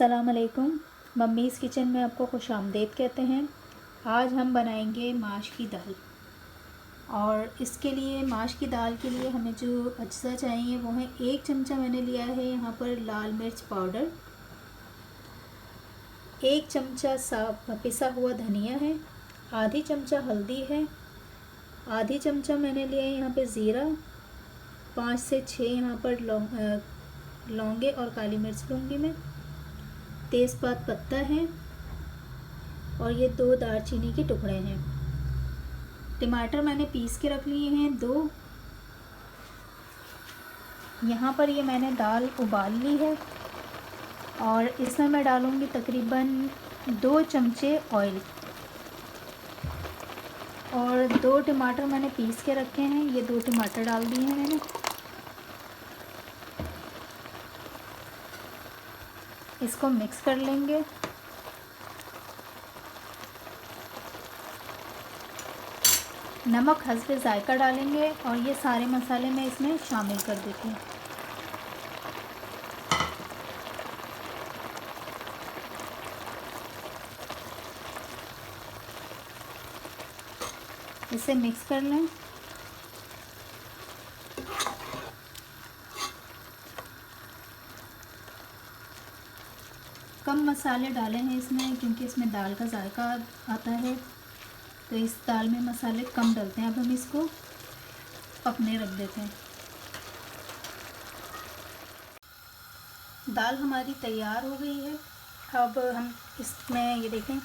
अस्सलाम वालेकुम। Mummy's kitchen में आपको खुशामदीद कहते हैं। आज हम बनाएंगे माश की दाल, और इसके लिए माश की दाल के लिए हमें जो अज्जा चाहिए वो है 1 चमचा मैंने लिया है यहाँ पर लाल मिर्च पाउडर, 1 चमचा पिसा हुआ धनिया है, आधी चमचा हल्दी है, आधी चमचा मैंने लिया है यहाँ पे ज़ीरा, 5 से 6 यहाँ पर लौंगे और काली मिर्च लूँगी मैं, तेज़पात पत्ता है, और ये 2 दालचीनी के टुकड़े हैं। टमाटर मैंने पीस के रख लिए हैं 2। यहाँ पर ये मैंने दाल उबाल ली है, और इसमें मैं डालूँगी तकरीबन 2 चमचे ऑयल, और 2 टमाटर मैंने पीस के रखे हैं, ये 2 टमाटर डाल दिए हैं मैंने। इसको मिक्स कर लेंगे। नमक हस्बे ज़ायका डालेंगे, और ये सारे मसाले मैं इसमें शामिल कर देती हूँ। इसे मिक्स कर लें। कम मसाले डाले हैं इसमें, क्योंकि इसमें दाल का जायका आता है, तो इस दाल में मसाले कम डलते हैं। अब हम इसको पकने रख देते हैं। दाल हमारी तैयार हो गई है। अब हम इसमें ये देखें,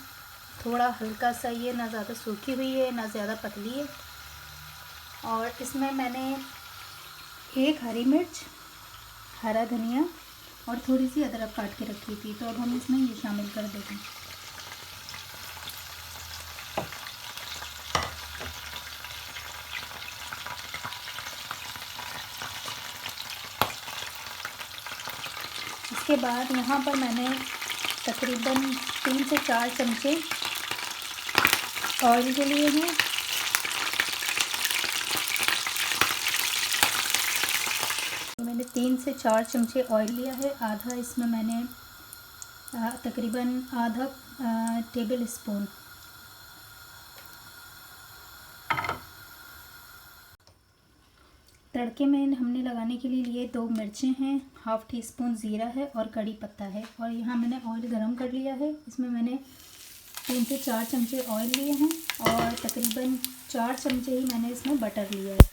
थोड़ा हल्का सा, ये ना ज़्यादा सूखी हुई है ना ज़्यादा पतली है, और इसमें मैंने 1 हरी मिर्च, हरा धनिया और थोड़ी सी अदरक काट के रखी थी, तो अब हम इसमें ये शामिल कर देते हैं। इसके बाद यहाँ पर मैंने तकरीबन 3 से 4 चमचे ऑयल के लिए हैं। मैंने 3 से 4 चमचे ऑयल लिया है। आधा इसमें मैंने तकरीबन आधा टेबल स्पून तड़के में हमने लगाने के लिए 2 मिर्चें हैं, हाफ़ टी स्पून ज़ीरा है और कड़ी पत्ता है। और यहाँ मैंने ऑयल गरम कर लिया है। इसमें मैंने 3 से 4 चमचे ऑयल लिए हैं, और तकरीबन 4 चमचे ही मैंने इसमें बटर लिया है।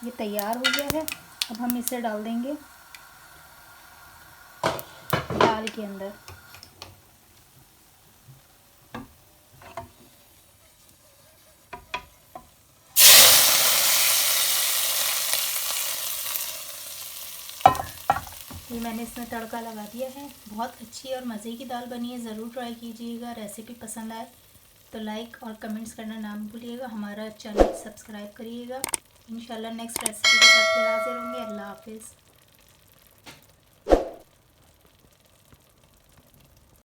ये तैयार हो गया है। अब हम इसे डाल देंगे दाल के अंदर। ये मैंने इसमें तड़का लगा दिया है। बहुत अच्छी और मज़े की दाल बनी है, ज़रूर ट्राई कीजिएगा। रेसिपी पसंद आए तो लाइक और कमेंट्स करना ना भूलिएगा। हमारा चैनल सब्सक्राइब करिएगा। इंशाल्लाह नेक्स्ट रेसिपी के साथ फिर हाजिर होंगे। अल्लाह हाफिज़।